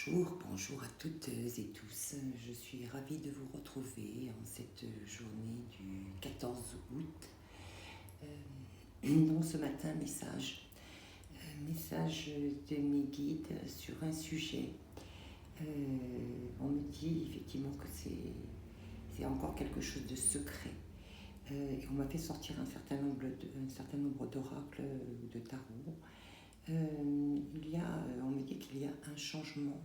Bonjour à toutes et tous. Je suis ravie de vous retrouver en cette journée du 14 août. Donc ce matin, message de mes guides sur un sujet. On me dit effectivement que c'est encore quelque chose de secret. Et on m'a fait sortir un certain nombre d'oracles de tarot. On me dit qu'il y a un changement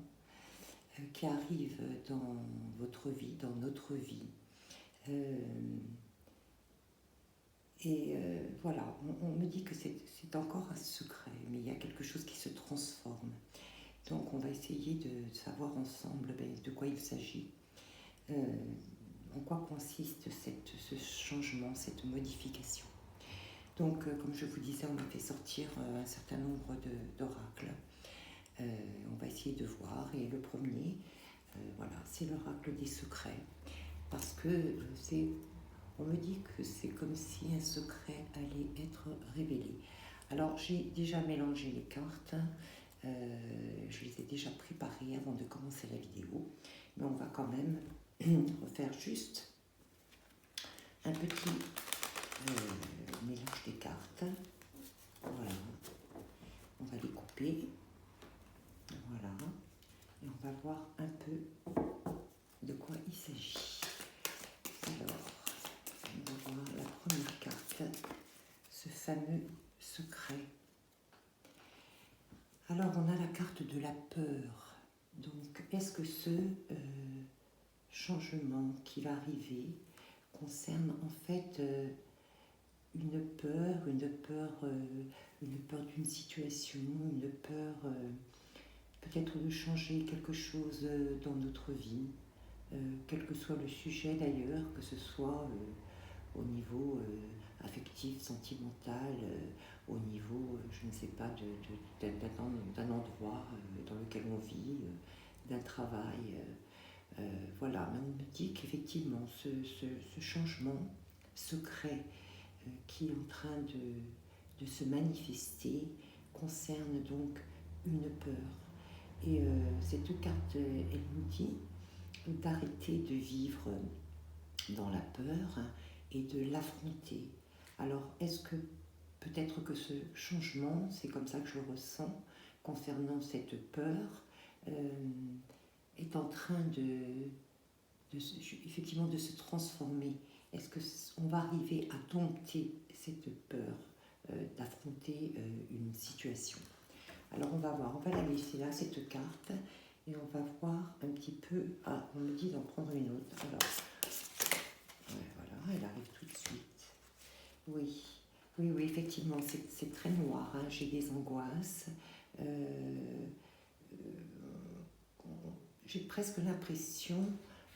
qui arrive dans votre vie, dans notre vie. Voilà, on me dit que c'est encore un secret, mais il y a quelque chose qui se transforme. Donc on va essayer de savoir ensemble de quoi il s'agit, en quoi consiste ce changement, cette modification. Donc, comme je vous disais, on m'a fait sortir un certain nombre d'oracles. On va essayer de voir. Et le premier, c'est l'oracle des secrets. Parce que on me dit que c'est comme si un secret allait être révélé. Alors, j'ai déjà mélangé les cartes. Je les ai déjà préparées avant de commencer la vidéo. Mais on va quand même refaire juste un petit mélange des cartes. Voilà. On va les couper. Voilà. Et on va voir un peu de quoi il s'agit. Alors, on va voir la première carte, ce fameux secret. Alors, on a la carte de la peur. Donc, est-ce que ce changement qui va arriver concerne en fait une peur d'une situation, une peur peut-être de changer quelque chose dans notre vie, quel que soit le sujet d'ailleurs, que ce soit au niveau affectif, sentimental, au niveau, je ne sais pas, d'un endroit dans lequel on vit, d'un travail. Voilà, mais on me dit qu'effectivement, ce changement secret qui est en train de se manifester concerne donc une peur. Et cette carte, elle nous dit d'arrêter de vivre dans la peur et de l'affronter. Alors, est-ce que peut-être que ce changement, c'est comme ça que je le ressens, concernant cette peur, est en train effectivement de se transformer? Est-ce qu'on va arriver à dompter cette peur d'affronter une situation? Alors on va voir, on va la laisser là, cette carte, et on va voir un petit peu... Ah, on me dit d'en prendre une autre. Alors, voilà, elle arrive tout de suite. Oui, effectivement, c'est très noir, hein. J'ai des angoisses. J'ai presque l'impression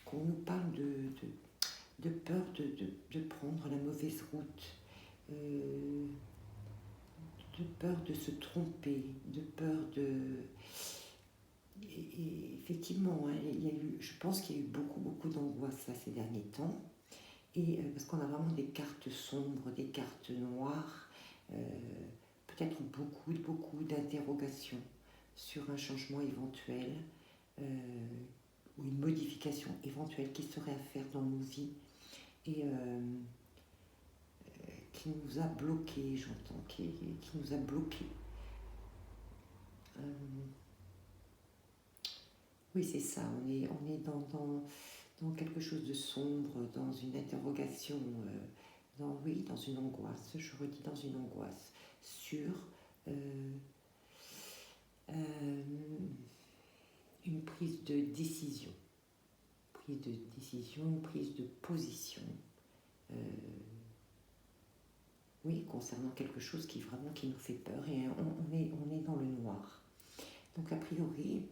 qu'on nous parle de peur de prendre la mauvaise route, de peur de se tromper, de peur de... Et effectivement, hein, je pense qu'il y a eu beaucoup d'angoisse ces derniers temps, et parce qu'on a vraiment des cartes sombres, des cartes noires, peut-être beaucoup d'interrogations sur un changement éventuel, ou une modification éventuelle qui serait à faire dans nos vies, et qui nous a bloqués, j'entends, qui nous a bloqués. Oui, c'est ça, on est dans quelque chose de sombre, dans une interrogation, dans une angoisse, je redis, dans une angoisse, sur une prise de décision, une prise de position, concernant quelque chose qui nous fait peur, et on est dans le noir. Donc a priori,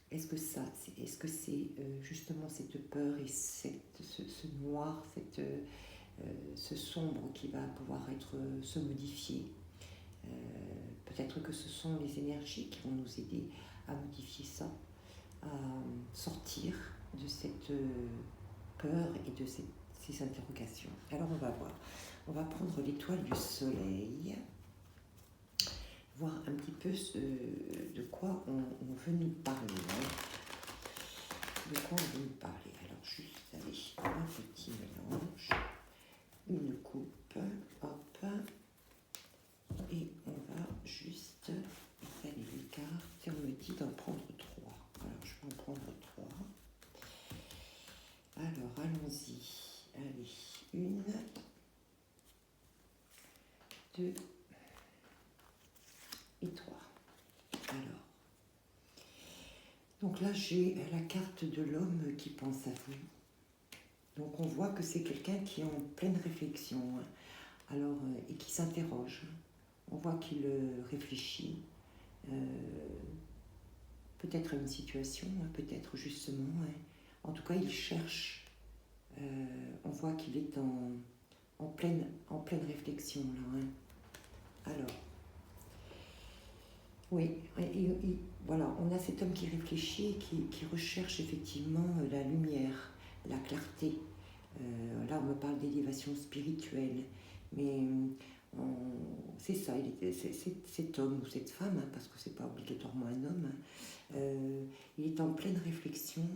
est-ce que c'est justement cette peur et ce noir, ce sombre qui va pouvoir se modifier? Peut-être que ce sont les énergies qui vont nous aider à modifier ça, à sortir de cette peur et de ces interrogations. Alors on va voir. On va prendre l'étoile du soleil. voir un petit peu de quoi on veut nous parler. Hein. De quoi on veut nous parler. Alors juste, allez, un petit mélange, une coupe, hop, et on va juste étaler les cartes. Et on me dit d'en prendre 3. Alors je vais en prendre 3. Alors allons-y. Allez, 1, 2 et 3. Alors, donc là j'ai la carte de l'homme qui pense à vous. Donc on voit que c'est quelqu'un qui est en pleine réflexion, alors, et qui s'interroge. On voit qu'il réfléchit, peut-être à une situation, peut-être justement. En tout cas, il cherche. On voit qu'il est en pleine réflexion là. Alors, oui, voilà, on a cet homme qui réfléchit, qui recherche effectivement la lumière, la clarté. Là, on me parle d'élévation spirituelle, mais c'est ça, cet homme ou cette femme, hein, parce que c'est pas obligatoirement un homme, il est en pleine réflexion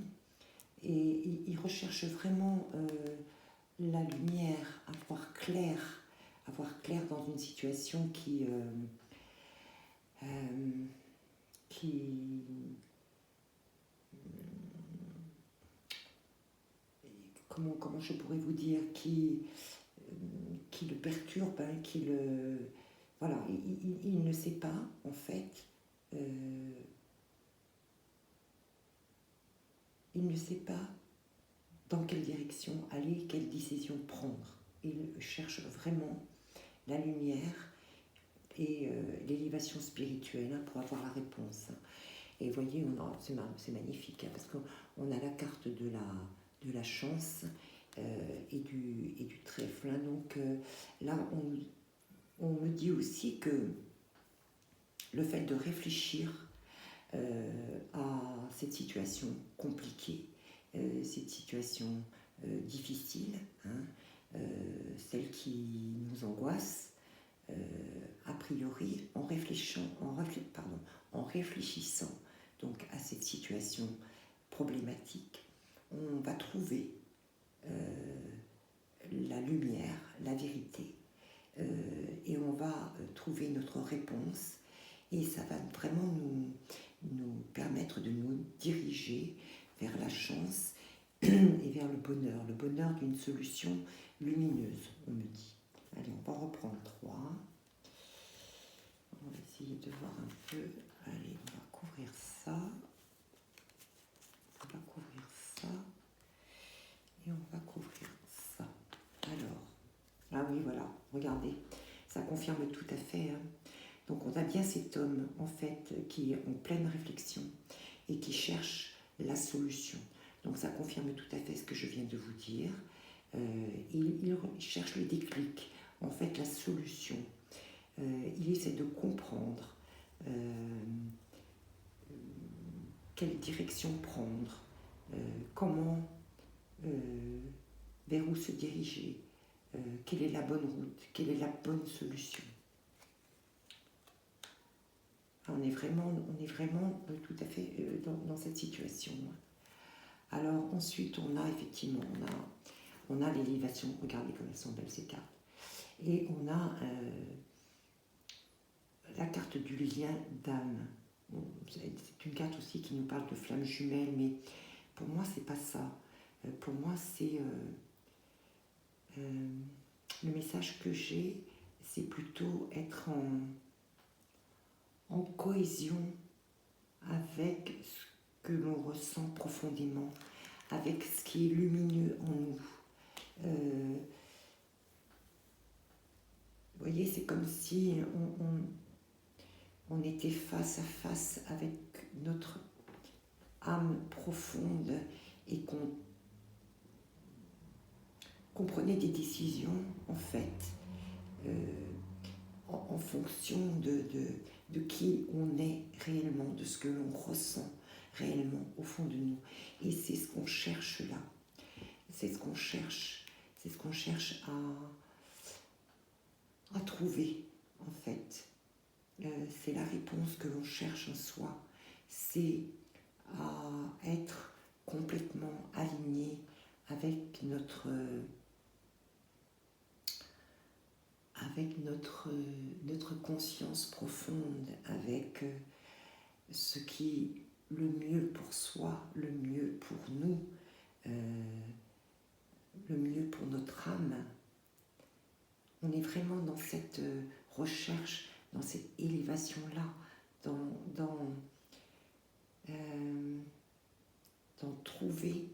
et il recherche vraiment la lumière, à voir clair dans une situation qui comment je pourrais vous dire, qui le perturbe, hein, voilà, il ne sait pas en fait, il ne sait pas dans quelle direction aller, quelle décision prendre. Il cherche vraiment la lumière et l'élévation spirituelle, hein, pour avoir la réponse. Et vous voyez, c'est magnifique, hein, parce qu'on a la carte de la chance et du trèfle. Hein. Donc là, on me dit aussi que le fait de réfléchir à cette situation compliquée, cette situation difficile, hein, celle qui nous angoisse, a priori, en réfléchissant donc à cette situation problématique, on va trouver la lumière, la vérité, et on va trouver notre réponse, et ça va vraiment nous permettre de nous diriger vers la chance et vers le bonheur d'une solution lumineuse, on me dit. Allez, on va reprendre 3. On va essayer de voir un peu. Allez, on va couvrir ça. On va couvrir ça. Et on va couvrir ça. Alors, ah oui, voilà, regardez. Ça confirme tout à fait. Hein. Donc, on a bien cet homme, en fait, qui est en pleine réflexion et qui cherche la solution. Donc, ça confirme tout à fait ce que je viens de vous dire. Il cherche le déclic, en fait, la solution. Il essaie de comprendre quelle direction prendre, comment, vers où se diriger, quelle est la bonne route, quelle est la bonne solution. On est vraiment tout à fait dans cette situation. Alors ensuite, on a effectivement, on a l'élévation. Regardez comme elles sont belles ces cartes. Et on a la carte du lien d'âme. Bon, c'est une carte aussi qui nous parle de flammes jumelles, mais pour moi, c'est pas ça. Pour moi, c'est le message que j'ai, c'est plutôt être en cohésion avec ce que l'on ressent profondément, avec ce qui est lumineux en nous. Vous voyez, c'est comme si on était face à face avec notre âme profonde et qu'on prenait des décisions, en fait, en fonction de qui on est réellement, de ce que l'on ressent réellement au fond de nous. Et c'est ce qu'on cherche là. C'est ce qu'on cherche. C'est ce qu'on cherche à trouver, en fait. c'est la réponse que l'on cherche en soi. C'est à être complètement aligné avec notre conscience profonde, avec ce qui est le mieux pour soi, le mieux pour nous, le mieux pour notre âme. On est vraiment dans cette recherche, dans cette élévation-là, dans trouver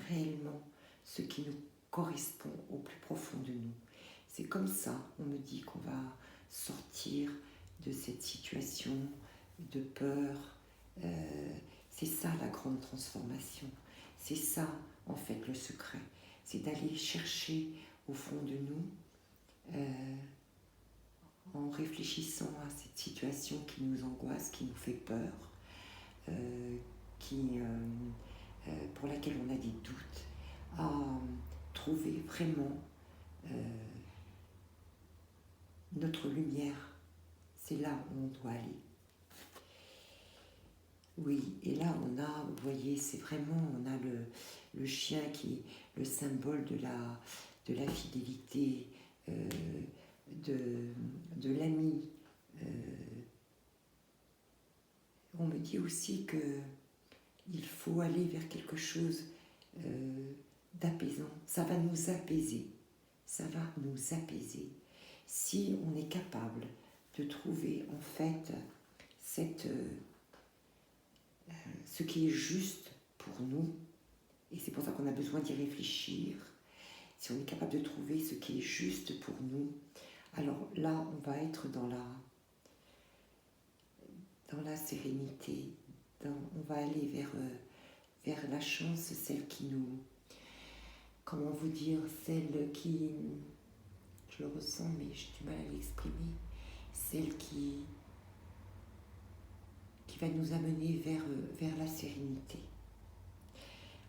réellement ce qui nous correspond au plus profond de nous. C'est comme ça, on me dit, qu'on va sortir de cette situation de peur. C'est ça la grande transformation. C'est ça, en fait, le secret. C'est d'aller chercher au fond de nous, en réfléchissant à cette situation qui nous angoisse, qui nous fait peur, pour laquelle on a des doutes, à trouver vraiment notre lumière. C'est là où on doit aller. Oui, et là on a, vous voyez, c'est vraiment, on a le chien qui est le symbole de la fidélité, de l'ami. On me dit aussi qu'il faut aller vers quelque chose d'apaisant. Ça va nous apaiser. Ça va nous apaiser. Si on est capable de trouver en fait ce qui est juste pour nous, et c'est pour ça qu'on a besoin d'y réfléchir, si on est capable de trouver ce qui est juste pour nous, alors là on va être dans la sérénité, on va aller vers la chance, celle qui nous, comment vous dire, celle qui, je le ressens mais j'ai du mal à l'exprimer, celle qui va nous amener vers la sérénité.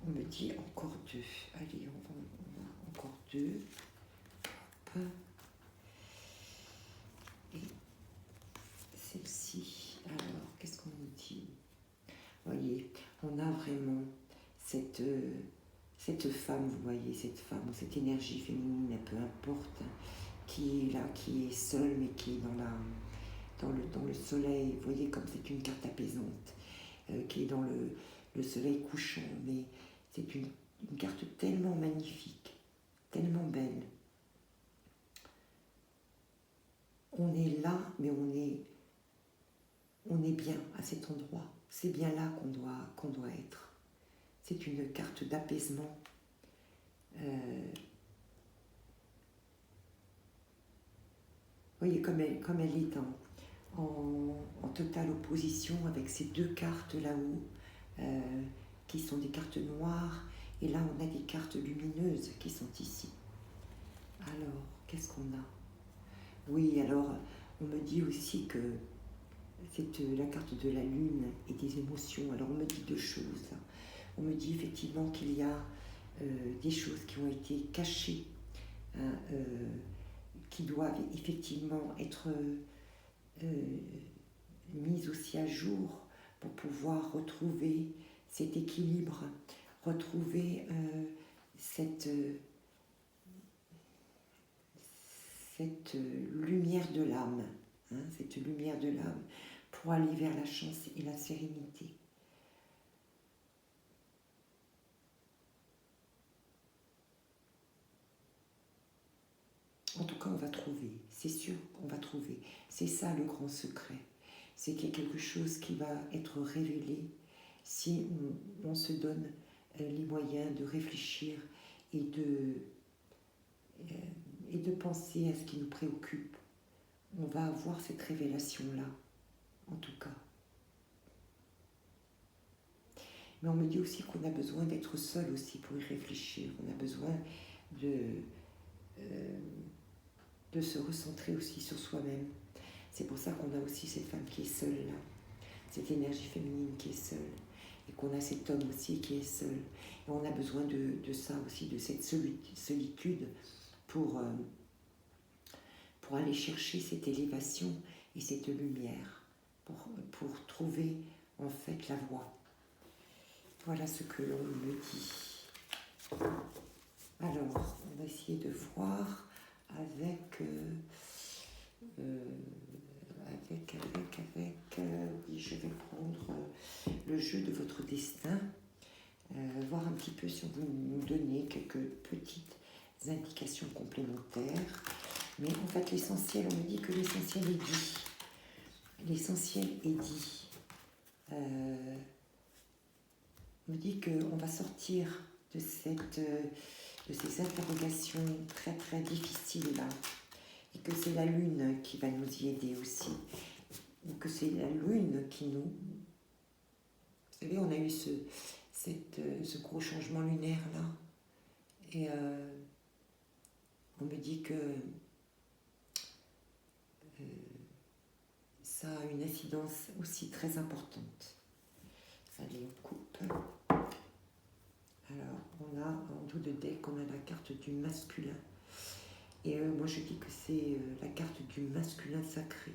On me dit encore 2. Allez, on a encore 2. Hop. Et celle-ci, alors, qu'est-ce qu'on nous dit? Vous voyez, on a vraiment cette femme, vous voyez, cette femme, cette énergie féminine, peu importe, qui est là, qui est seule, mais qui est dans le soleil, vous voyez, comme c'est une carte apaisante, qui est dans le soleil couchant, mais c'est une carte tellement magnifique, tellement belle. On est là, mais on est bien à cet endroit. C'est bien là qu'on doit être. C'est une carte d'apaisement. Vous voyez, comme elle est en totale opposition avec ces 2 cartes là-haut, qui sont des cartes noires, et là on a des cartes lumineuses qui sont ici. Alors, qu'est-ce qu'on a? Oui, alors on me dit aussi que c'est la carte de la lune et des émotions. Alors on me dit 2 choses. On me dit effectivement qu'il y a des choses qui ont été cachées, hein, qui doivent effectivement être mises aussi à jour pour pouvoir retrouver cet équilibre, retrouver cette lumière de l'âme, hein, cette lumière de l'âme, pour aller vers la chance et la sérénité. En tout cas, on va trouver, c'est sûr qu'on va trouver. C'est ça le grand secret. C'est qu'il y a quelque chose qui va être révélé si on se donne les moyens de réfléchir et de penser à ce qui nous préoccupe. On va avoir cette révélation-là, en tout cas. Mais on me dit aussi qu'on a besoin d'être seul aussi pour y réfléchir. On a besoin de se recentrer aussi sur soi-même. C'est pour ça qu'on a aussi cette femme qui est seule là, cette énergie féminine qui est seule, et qu'on a cet homme aussi qui est seul. Et on a besoin de ça aussi, de cette solitude pour aller chercher cette élévation et cette lumière pour trouver en fait la voie. Voilà ce que l'on me dit. Alors, on va essayer de voir avec... oui, je vais prendre le jeu de votre destin, voir un petit peu si vous nous donnez quelques petites indications complémentaires. Mais en fait, l'essentiel, on me dit que l'essentiel est dit. L'essentiel est dit. On me dit qu'on va sortir de ces interrogations très très difficiles là. Et que c'est la lune qui va nous y aider aussi. Ou que c'est la lune qui nous... Vous savez, on a eu ce gros changement lunaire là. Et on me dit que ça a une incidence aussi très importante. Allez, on coupe. Alors, on a en dos de deck, on a la carte du masculin. Et moi, je dis que c'est la carte du masculin sacré.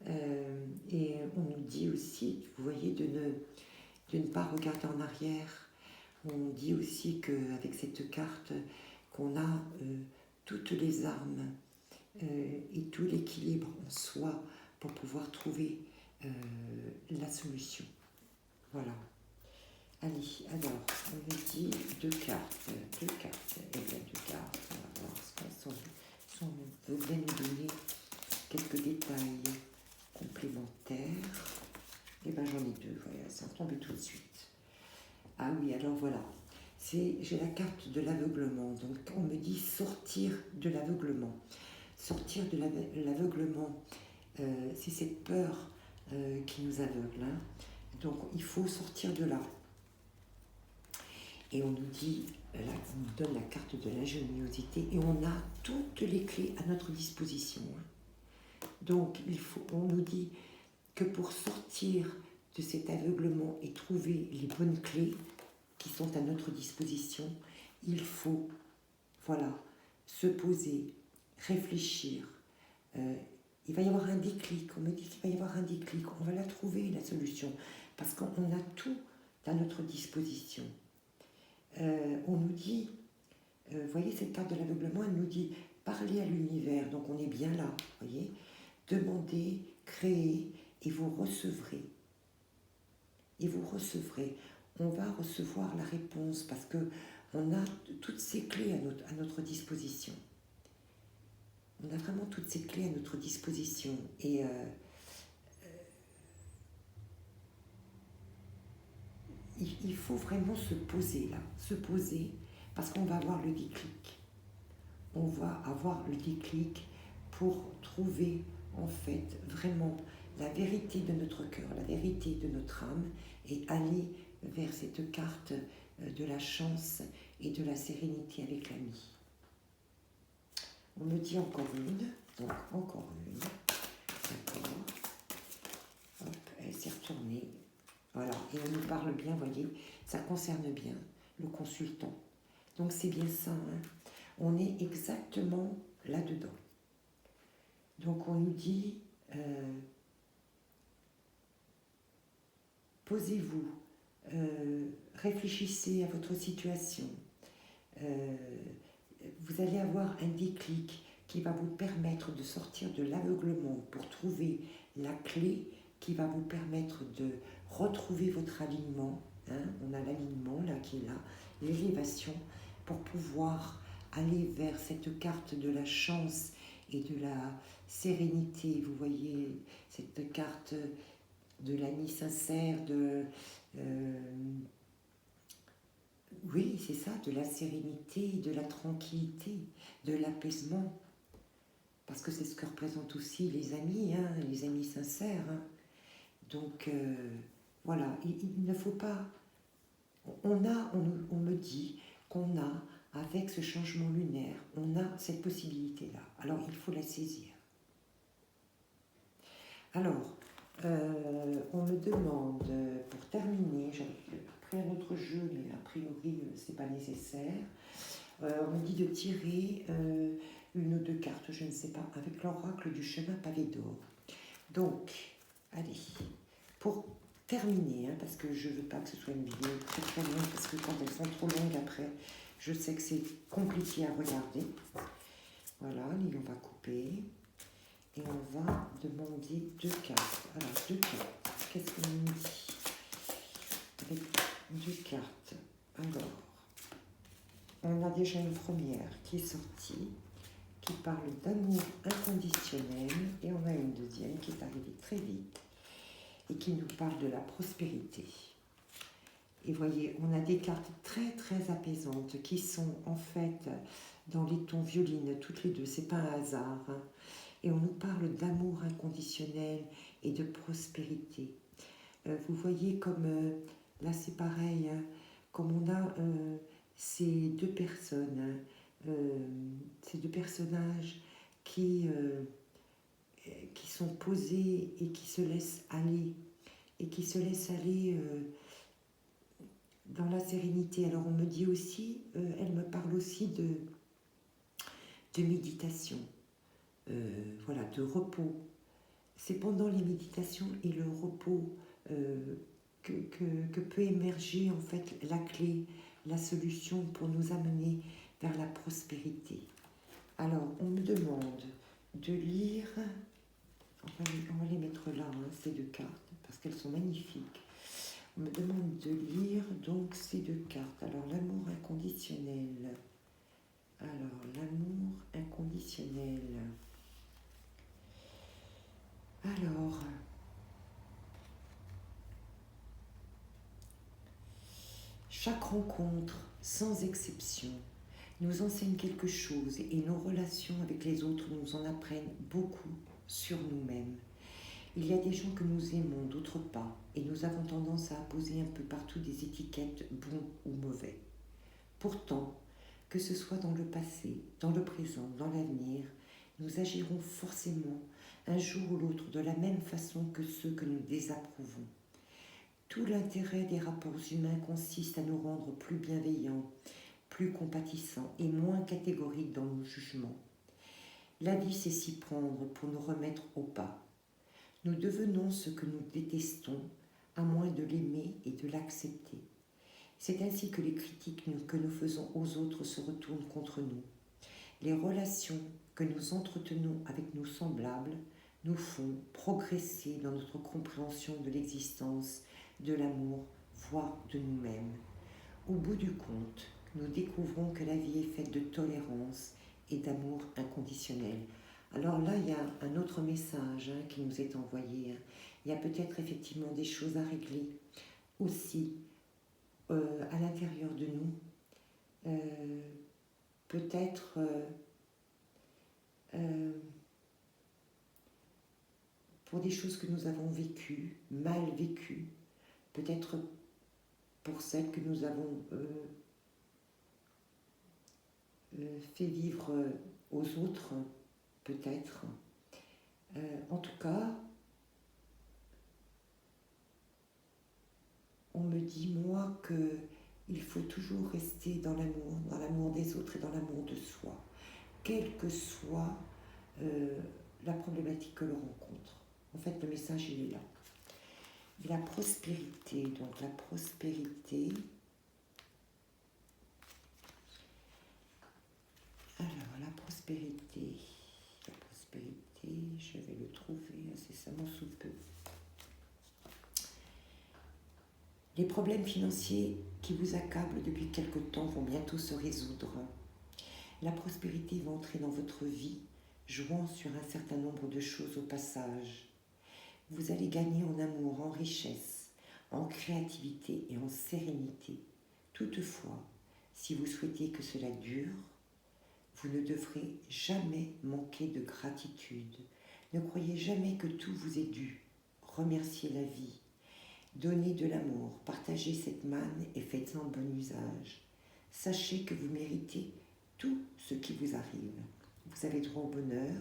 Et on nous dit aussi, vous voyez, de ne pas regarder en arrière. On dit aussi qu'avec cette carte, qu'on a toutes les armes et tout l'équilibre en soi pour pouvoir trouver la solution. Voilà. Allez, alors, on me dit deux cartes. Et bien deux cartes. On va voir si on veut bien nous donner quelques détails complémentaires. Et bien j'en ai deux, voilà, ça me tombe tout de suite. Ah oui, alors voilà. J'ai la carte de l'aveuglement. Donc on me dit sortir de l'aveuglement. Sortir de l'aveuglement, c'est cette peur qui nous aveugle. Hein. Donc il faut sortir de là. Et on nous dit, là, on nous donne la carte de l'ingéniosité et on a toutes les clés à notre disposition. Hein. Donc on nous dit que pour sortir de cet aveuglement et trouver les bonnes clés qui sont à notre disposition, il faut, voilà, se poser, réfléchir. Il va y avoir un déclic, on me dit qu'il va y avoir un déclic, on va la trouver, la solution, parce qu'on a tout à notre disposition. On nous dit, voyez cette carte de l'aveuglement, elle nous dit parler à l'univers, donc on est bien là, voyez, demandez, créez, et vous recevrez. Et vous recevrez. On va recevoir la réponse parce que on a toutes ces clés à notre disposition. On a vraiment toutes ces clés à notre disposition. Et il faut vraiment se poser là, se poser, parce qu'on va avoir le déclic. On va avoir le déclic pour trouver en fait vraiment la vérité de notre cœur, la vérité de notre âme, et aller vers cette carte de la chance et de la sérénité avec l'ami. On me dit encore une, donc encore une, d'accord, hop, elle s'est retournée, voilà, et on nous parle bien, voyez, ça concerne bien le consultant, donc c'est bien ça, hein. On est exactement là-dedans. Donc on nous dit, posez-vous, réfléchissez à votre situation, vous allez avoir un déclic qui va vous permettre de sortir de l'aveuglement pour trouver la clé qui va vous permettre de retrouver votre alignement. Hein, on a l'alignement là qui est là, l'élévation, pour pouvoir aller vers cette carte de la chance et de la sérénité. Vous voyez cette carte de l'ami sincère, oui, c'est ça, de la sérénité, de la tranquillité, de l'apaisement. Parce que c'est ce que représentent aussi les amis, hein, les amis sincères. Hein. Donc, voilà, il ne faut pas... On me dit qu'on a, avec ce changement lunaire, on a cette possibilité-là. Alors, il faut la saisir. Alors, on me demande, pour terminer, j'ai pris un autre jeu, mais a priori, ce n'est pas nécessaire. On me dit de tirer une ou deux cartes, je ne sais pas, avec l'oracle du chemin pavé d'or. Donc, allez, pour terminer, hein, parce que je ne veux pas que ce soit une vidéo très très longue, parce que quand elles sont trop longues après, je sais que c'est compliqué à regarder. Voilà, on va couper et on va demander deux cartes. Alors, deux cartes, qu'est-ce qu'on nous dit avec deux cartes? Alors, on a déjà une première qui est sortie, qui parle d'amour inconditionnel, et on a une deuxième qui est arrivée très vite et qui nous parle de la prospérité. Et voyez, on a des cartes très très apaisantes qui sont en fait dans les tons violines toutes les deux, c'est pas un hasard, hein. Et on nous parle d'amour inconditionnel et de prospérité. Vous voyez comme là c'est pareil, hein, comme on a ces deux personnes, ces deux personnages qui sont posés et qui se laissent aller, dans la sérénité. Alors on me dit aussi, elle me parle aussi de méditation, voilà, de repos. C'est pendant les méditations et le repos que peut émerger en fait la clé, la solution pour nous amener vers la prospérité. Alors, on me demande de lire, on va les mettre là, hein, ces deux cartes, parce qu'elles sont magnifiques. On me demande de lire donc ces deux cartes. Alors, l'amour inconditionnel. Alors, l'amour inconditionnel. Alors, chaque rencontre, sans exception, nous enseigne quelque chose et nos relations avec les autres nous en apprennent beaucoup sur nous-mêmes. Il y a des gens que nous aimons, d'autres pas, et nous avons tendance à apposer un peu partout des étiquettes bons ou mauvais. Pourtant, que ce soit dans le passé, dans le présent, dans l'avenir, nous agirons forcément un jour ou l'autre de la même façon que ceux que nous désapprouvons. Tout l'intérêt des rapports humains consiste à nous rendre plus bienveillants, plus compatissants et moins catégoriques dans nos jugements. La vie sait s'y prendre pour nous remettre au pas. Nous devenons ce que nous détestons, à moins de l'aimer et de l'accepter. C'est ainsi que les critiques que nous faisons aux autres se retournent contre nous. Les relations que nous entretenons avec nos semblables nous font progresser dans notre compréhension de l'existence, de l'amour, voire de nous-mêmes. Au bout du compte, nous découvrons que la vie est faite de tolérance et d'amour inconditionnel. Alors là, il y a un autre message qui nous est envoyé. Il y a peut-être effectivement des choses à régler aussi à l'intérieur de nous. Peut-être pour des choses que nous avons vécues, mal vécues, peut-être pour celles que nous avons fait vivre aux autres, peut-être. En tout cas, on me dit, moi, qu'il faut toujours rester dans l'amour des autres et dans l'amour de soi, quelle que soit la problématique que l'on rencontre. En fait, le message, il est là. Et la prospérité, donc la prospérité. Alors, la prospérité, je vais le trouver incessamment sous peu. Les problèmes financiers qui vous accablent depuis quelque temps vont bientôt se résoudre. La prospérité va entrer dans votre vie, jouant sur un certain nombre de choses au passage. Vous allez gagner en amour, en richesse, en créativité et en sérénité. Toutefois, si vous souhaitez que cela dure, vous ne devrez jamais manquer de gratitude. Ne croyez jamais que tout vous est dû. Remerciez la vie. Donnez de l'amour, partagez cette manne et faites-en bon usage. Sachez que vous méritez tout ce qui vous arrive. Vous avez droit au bonheur.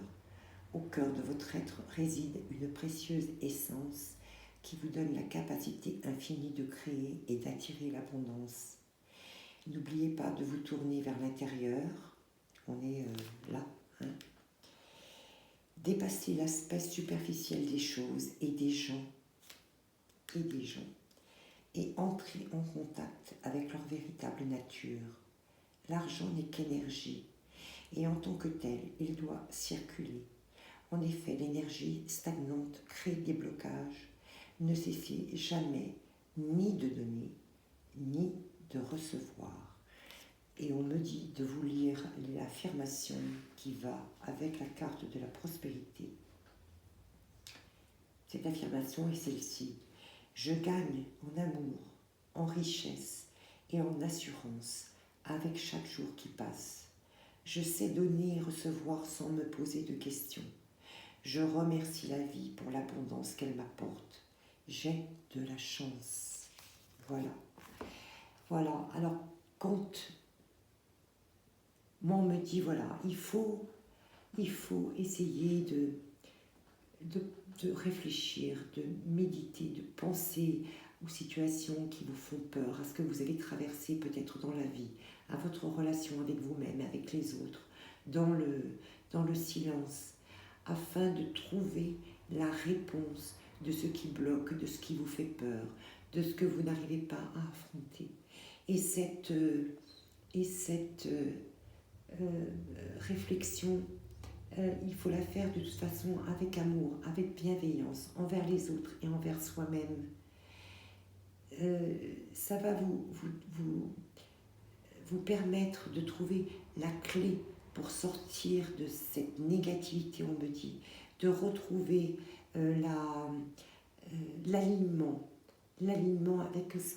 Au cœur de votre être réside une précieuse essence qui vous donne la capacité infinie de créer et d'attirer l'abondance. N'oubliez pas de vous tourner vers l'intérieur. On est là, hein. Dépasser l'aspect superficiel des choses et des gens, et entrer en contact avec leur véritable nature. L'argent n'est qu'énergie, et en tant que tel, il doit circuler. En effet, l'énergie stagnante crée des blocages, ne cessez jamais ni de donner, ni de recevoir. Et on me dit de vous lire l'affirmation qui va avec la carte de la prospérité. Cette affirmation est celle-ci. Je gagne en amour, en richesse et en assurance avec chaque jour qui passe. Je sais donner et recevoir sans me poser de questions. Je remercie la vie pour l'abondance qu'elle m'apporte. J'ai de la chance. Voilà. Voilà. Alors, quand moi on me dit, voilà, il faut essayer de réfléchir, de méditer, de penser aux situations qui vous font peur, à ce que vous avez traversé peut-être dans la vie, à votre relation avec vous-même, avec les autres, dans le silence, afin de trouver la réponse de ce qui bloque, de ce qui vous fait peur, de ce que vous n'arrivez pas à affronter. Et cette réflexion, il faut la faire de toute façon avec amour, avec bienveillance, envers les autres et envers soi-même. Ça va vous permettre de trouver la clé pour sortir de cette négativité, on me dit, de retrouver l'alignement avec ce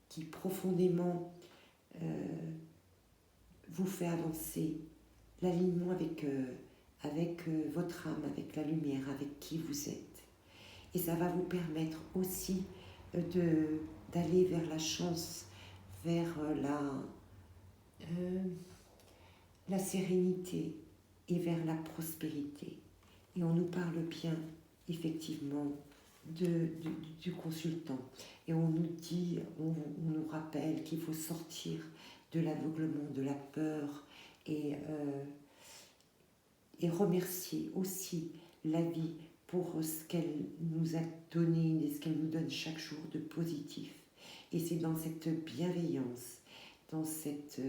qui profondément vous fait avancer, l'alignement avec votre âme, avec la lumière, avec qui vous êtes. Et ça va vous permettre aussi d'aller vers la chance, vers la sérénité et vers la prospérité. Et on nous parle bien, effectivement, du consultant. Et on nous dit, on nous rappelle qu'il faut sortir de l'aveuglement, de la peur et remercier aussi la vie pour ce qu'elle nous a donné et ce qu'elle nous donne chaque jour de positif. Et c'est dans cette bienveillance, dans cet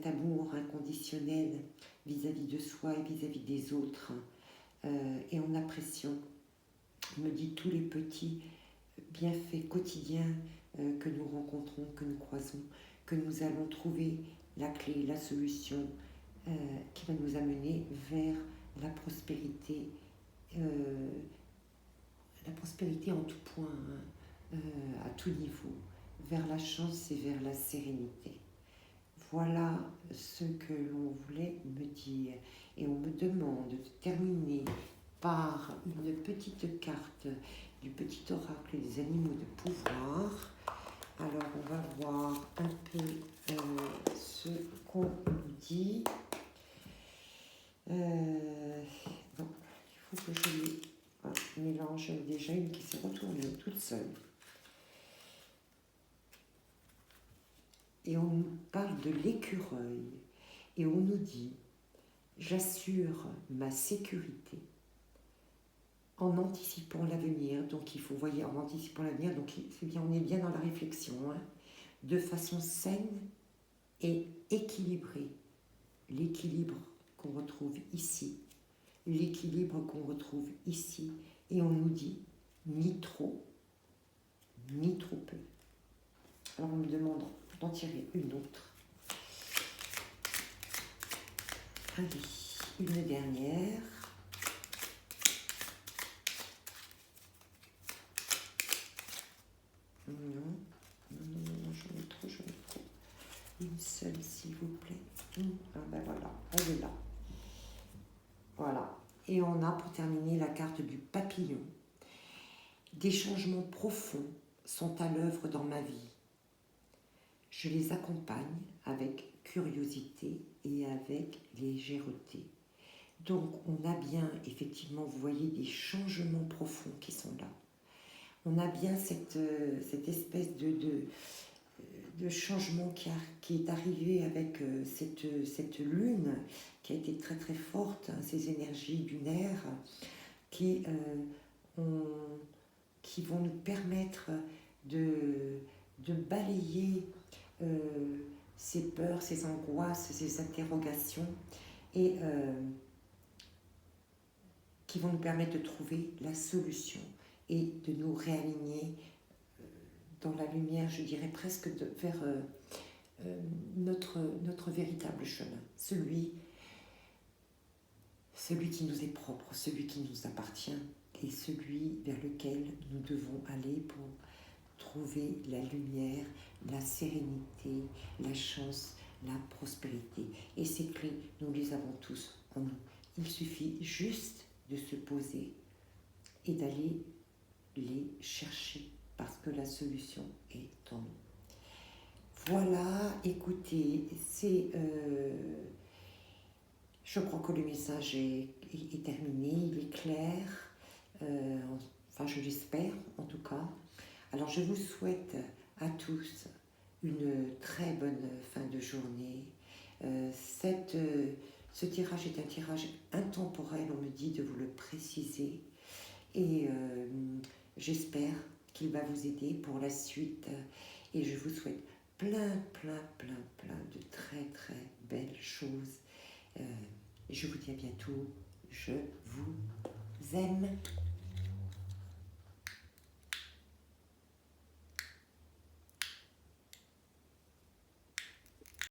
amour inconditionnel vis-à-vis de soi et vis-à-vis des autres, et en appréciant, je me dis, tous les petits bienfaits quotidiens que nous rencontrons, que nous croisons, que nous allons trouver la clé, la solution qui va nous amener vers la prospérité en tout point, à tout niveau, vers la chance et vers la sérénité. Voilà ce que l'on voulait me dire. Et on me demande de terminer par une petite carte du petit oracle des animaux de pouvoir. Alors on va voir un peu ce qu'on nous dit. Bon, il faut que je mélange déjà une qui s'est retournée toute seule. Et on nous parle de l'écureuil. Et on nous dit, j'assure ma sécurité en anticipant l'avenir. Donc il faut, voyez, en anticipant l'avenir, donc c'est bien, on est bien dans la réflexion, hein, de façon saine et équilibrée. L'équilibre qu'on retrouve ici, l'équilibre qu'on retrouve ici, et on nous dit ni trop, ni trop peu. Alors on me demande d'en tirer une autre. Allez, une dernière. Non, j'en ai trop. Une seule, s'il vous plaît. Ah ben voilà, elle est là. Voilà. Et on a pour terminer la carte du papillon. Des changements profonds sont à l'œuvre dans ma vie. Je les accompagne avec curiosité et avec légèreté. Donc on a bien, effectivement, vous voyez, des changements profonds qui sont là. On a bien cette espèce de changement qui est arrivé avec cette lune qui a été très très forte, hein, ces énergies lunaires qui, qui vont nous permettre de balayer ces peurs, ces angoisses, ces interrogations et qui vont nous permettre de trouver la solution et de nous réaligner dans la lumière, je dirais presque vers notre véritable chemin, celui qui nous est propre, celui qui nous appartient et celui vers lequel nous devons aller pour trouver la lumière, la sérénité, la chance, la prospérité. Et ces clés, nous les avons tous en nous. Il suffit juste de se poser et d'aller les chercher parce que la solution est en nous. Voilà, écoutez, je crois que le message est terminé, il est clair, enfin je l'espère en tout cas. Alors je vous souhaite à tous une très bonne fin de journée. Ce tirage est un tirage intemporel, on me dit de vous le préciser. Et j'espère qu'il va vous aider pour la suite. Et je vous souhaite plein de très très belles choses. Je vous dis à bientôt. Je vous aime.